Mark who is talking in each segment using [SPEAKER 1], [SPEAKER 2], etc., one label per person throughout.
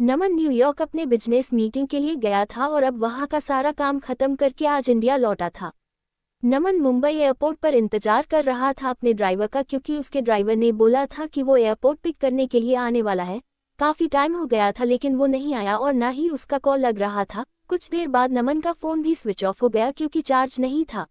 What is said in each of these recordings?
[SPEAKER 1] नमन New York अपने business meeting के लिए गया था और अब वहां का सारा काम खत्म करके आज इंडिया लौटा था। नमन मुंबई एयरपोर्ट पर इंतजार कर रहा था अपने ड्राइवर का, क्योंकि उसके ड्राइवर ने बोला था कि वो एयरपोर्ट पिक करने के लिए आने वाला है। काफी टाइम हो गया था लेकिन वो नहीं आया और ना ही उसका कॉल लग रहा था। कुछ देर बाद नमन का फोन भी स्विच ऑफ हो गया क्योंकि चार्ज नहीं था।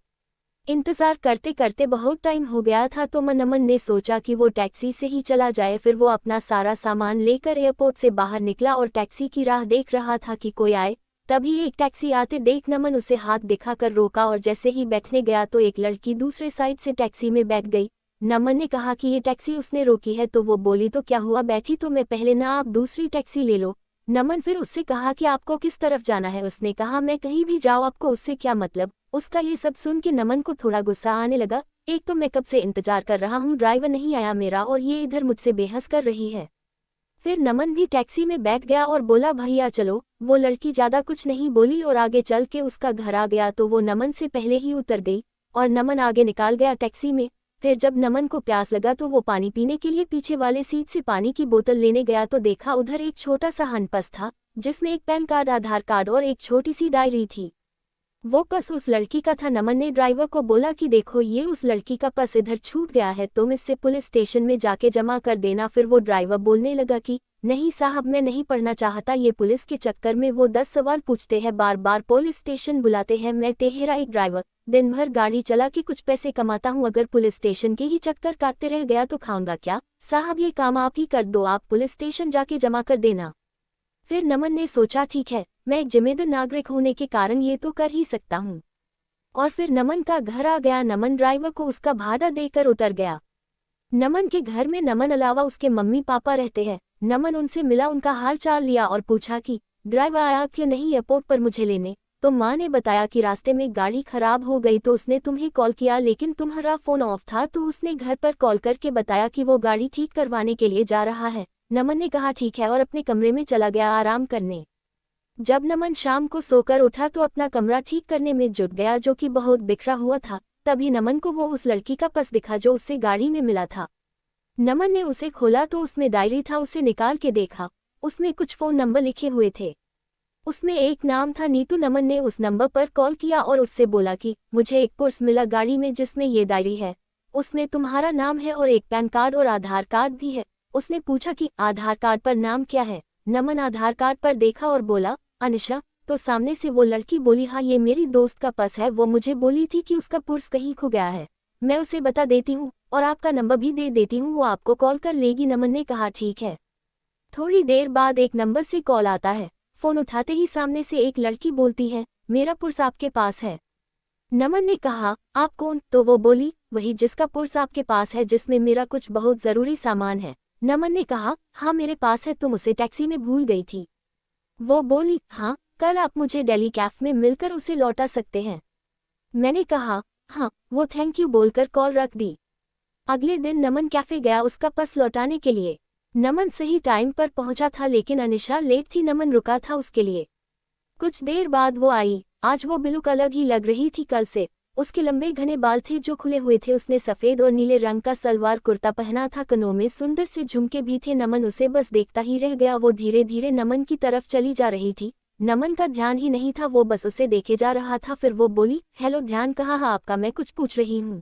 [SPEAKER 1] इंतजार करते करते बहुत टाइम हो गया था तो नमन ने सोचा कि वो टैक्सी से ही चला जाए। फिर वो अपना सारा सामान लेकर एयरपोर्ट से बाहर निकला और टैक्सी की राह देख रहा था कि कोई आए। तभी एक टैक्सी आते देख नमन उसे हाथ दिखाकर रोका और जैसे ही बैठने गया तो एक लड़की दूसरे साइड से टैक्सी में बैठ गई। नमन ने कहा कि ये टैक्सी उसने रोकी है तो वो बोली तो क्या हुआ, बैठी तो मैं पहले ना, आप दूसरी टैक्सी ले लो। नमन फिर उससे कहा कि आपको किस तरफ जाना है। उसने कहा मैं कहीं भी जाओ, आपको उससे क्या मतलब। उसका ये सब सुन के नमन को थोड़ा गुस्सा आने लगा। एक तो मैं कब से इंतजार कर रहा हूँ, ड्राइवर नहीं आया मेरा और ये इधर मुझसे बेहस कर रही है। फिर नमन भी टैक्सी में बैठ गया और बोला भैया चलो। वो लड़की ज्यादा कुछ नहीं बोली और आगे चल के उसका घर आ गया तो वो नमन से पहले ही उतर गई और नमन आगे निकाल गया टैक्सी में। फिर जब नमन को प्यास लगा तो वो पानी पीने के लिए पीछे वाले सीट से पानी की बोतल लेने गया तो देखा उधर एक छोटा सा हनपस था जिसमें एक पैन कार्ड, आधार कार्ड और एक छोटी सी डायरी थी। वो पर्स उस लड़की का था। नमन ने ड्राइवर को बोला कि देखो ये उस लड़की का पर्स इधर छूट गया है, तुम इससे पुलिस स्टेशन में जाके जमा कर देना। फिर वो ड्राइवर बोलने लगा कि नहीं साहब, मैं नहीं पढ़ना चाहता, ये पुलिस के चक्कर में वो 10 सवाल पूछते हैं, बार बार पुलिस स्टेशन बुलाते हैं। मैं टेढ़ा एक ड्राइवर, दिन भर गाड़ी चला के कुछ पैसे कमाता हूँ, अगर पुलिस स्टेशन के ही चक्कर काटते रह गया तो खाऊंगा क्या। साहब ये काम आप ही कर दो, आप पुलिस स्टेशन जाके जमा कर देना। फिर नमन ने सोचा ठीक है, मैं एक जिम्मेदार नागरिक होने के कारण ये तो कर ही सकता हूँ। और फिर नमन का घर आ गया। नमन ड्राइवर को उसका भाड़ा देकर उतर गया। नमन के घर में नमन अलावा उसके मम्मी पापा रहते हैं। नमन उनसे मिला, उनका हाल चाल लिया और पूछा कि ड्राइवर आया क्यों नहीं एयरपोर्ट पर मुझे लेने। तो माँ ने बताया कि रास्ते में गाड़ी खराब हो गई तो उसने तुम्हें कॉल किया लेकिन तुम्हारा फोन ऑफ था, तो उसने घर पर कॉल करके बताया कि वो गाड़ी ठीक करवाने के लिए जा रहा है। नमन ने कहा ठीक है और अपने कमरे में चला गया आराम करने। जब नमन शाम को सोकर उठा तो अपना कमरा ठीक करने में जुट गया जो कि बहुत बिखरा हुआ था। तभी नमन को वो उस लड़की का पर्स दिखा जो उससे गाड़ी में मिला था। नमन ने उसे खोला तो उसमें डायरी था, उसे निकाल के देखा। उसमें कुछ फोन नंबर लिखे हुए थे। उसमें एक नाम था नीतू। नमन ने उस नंबर पर कॉल किया और उससे बोला कि मुझे एक पर्स मिला गाड़ी में जिसमें ये डायरी है, उसमें तुम्हारा नाम है और एक पैन कार्ड और आधार कार्ड भी है। उसने पूछा कि आधार कार्ड पर नाम क्या है। नमन आधार कार्ड पर देखा और बोला अनिशा। तो सामने से वो लड़की बोली हाँ ये मेरी दोस्त का पर्स है, वो मुझे बोली थी कि उसका पर्स कहीं खो गया है, मैं उसे बता देती हूँ और आपका नंबर भी दे देती हूँ, वो आपको कॉल कर लेगी। नमन ने कहा ठीक है। थोड़ी देर बाद एक नंबर से कॉल आता है। फोन उठाते ही सामने से एक लड़की बोलती है मेरा पर्स आपके पास है। नमन ने कहा आप कौन। तो वो बोली वही जिसका पर्स आपके पास है, जिसमें मेरा कुछ बहुत जरूरी सामान है। नमन ने कहा हाँ मेरे पास है, तुम उसे टैक्सी में भूल गई थी। वो बोली हाँ, कल आप मुझे दिल्ली कैफ में मिलकर उसे लौटा सकते हैं। मैंने कहा हाँ। वो थैंक यू बोलकर कॉल रख दी। अगले दिन नमन कैफे गया उसका पर्स लौटाने के लिए। नमन सही टाइम पर पहुंचा था लेकिन अनिशा लेट थी, नमन रुका था उसके लिए। कुछ देर बाद वो आई। आज वो बिल्कुल अलग ही लग रही थी कल से। उसके लंबे घने बाल थे जो खुले हुए थे, उसने सफेद और नीले रंग का सलवार कुर्ता पहना था, कनों में सुंदर से झुमके भी थे। नमन उसे बस देखता ही रह गया। वो धीरे धीरे नमन की तरफ चली जा रही थी। नमन का ध्यान ही नहीं था, वो बस उसे देखे जा रहा था। फिर वो बोली हेलो, ध्यान कहाँ है आपका, मैं कुछ पूछ रही हूँ।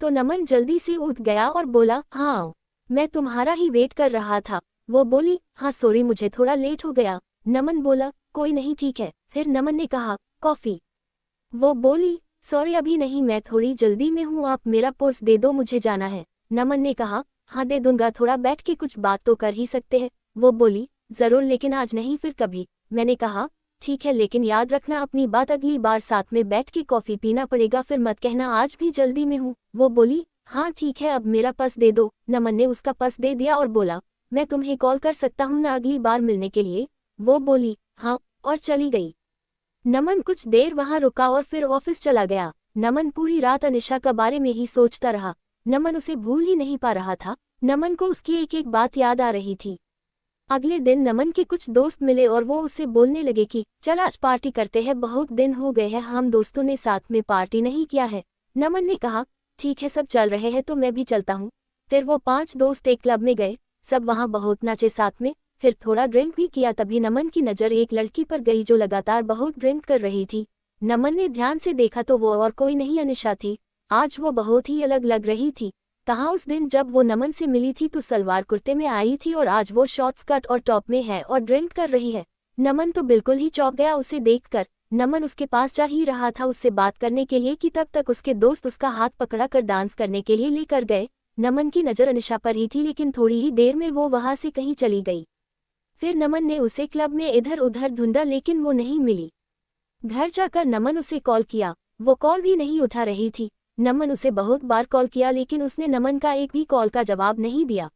[SPEAKER 1] तो नमन जल्दी से उठ गया और बोला हाँ आओ, मैं तुम्हारा ही वेट कर रहा था। वो बोली हाँ सॉरी मुझे थोड़ा लेट हो गया। नमन बोला कोई नहीं ठीक है। फिर नमन ने कहा कॉफी। वो बोली सॉरी अभी नहीं, मैं थोड़ी जल्दी में हूँ, आप मेरा पर्स दे दो, मुझे जाना है। नमन ने कहा हाँ दे दूंगा, थोड़ा बैठ के कुछ बात तो कर ही सकते हैं। वो बोली जरूर लेकिन आज नहीं फिर कभी। मैंने कहा ठीक है लेकिन याद रखना अपनी बात, अगली बार साथ में बैठ के कॉफी पीना पड़ेगा, फिर मत कहना आज भी जल्दी में हूँ। वो बोली हाँ ठीक है, अब मेरा पर्स दे दो। नमन ने उसका पर्स दे दिया और बोला मैं तुम्हें कॉल कर सकता हूँ ना अगली बार मिलने के लिए। वो बोली हाँ और चली गई। नमन कुछ देर वहां रुका और फिर ऑफिस चला गया। नमन पूरी रात अनिशा का बारे में ही सोचता रहा। नमन उसे भूल ही नहीं पा रहा था। नमन को उसकी एक एक बात याद आ रही थी। अगले दिन नमन के कुछ दोस्त मिले और वो उसे बोलने लगे कि चल आज पार्टी करते हैं, बहुत दिन हो गए हैं हम दोस्तों ने साथ में पार्टी नहीं किया है। नमन ने कहा ठीक है, सब चल रहे हैं तो मैं भी चलता हूँ। फिर वो 5 दोस्त एक क्लब में गए। सब वहाँ बहुत नाचे साथ में। फिर थोड़ा ड्रिंक भी किया। तभी नमन की नज़र एक लड़की पर गई जो लगातार बहुत ड्रिंक कर रही थी। नमन ने ध्यान से देखा तो वो और कोई नहीं अनिशा थी। आज वो बहुत ही अलग लग रही थी। कहाँ उस दिन जब वो नमन से मिली थी तो सलवार कुर्ते में आई थी और आज वो शॉर्ट स्कर्ट और टॉप में है और ड्रिंक कर रही है। नमन तो बिल्कुल ही चौंक गया उसे देखकर। नमन उसके पास जा ही रहा था उससे बात करने के लिए कि तब तक उसके दोस्त उसका हाथ पकड़ा कर डांस करने के लिए लेकर गए। नमन की नज़र अनिशा पर ही थी लेकिन थोड़ी ही देर में वो वहां से कहीं चली गई। फिर नमन ने उसे क्लब में इधर उधर ढूंढा लेकिन वो नहीं मिली। घर जाकर नमन उसे कॉल किया, वो कॉल भी नहीं उठा रही थी। नमन उसे बहुत बार कॉल किया लेकिन उसने नमन का एक भी कॉल का जवाब नहीं दिया।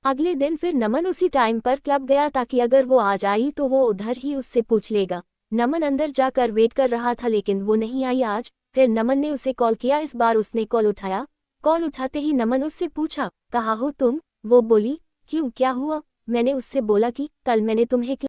[SPEAKER 1] अगले दिन फिर नमन उसी टाइम पर क्लब गया ताकि अगर वो आ जाई तो वो उधर ही उससे पूछ लेगा। नमन अंदर जाकर वेट कर रहा था लेकिन वो नहीं आई आज। फिर नमन ने उसे कॉल किया, इस बार उसने कॉल उठाया। कॉल उठाते ही नमन उससे पूछा, कहाँ हो तुम? वो बोली, क्यों क्या हुआ? मैंने उससे बोला कि कल मैंने तुम्हें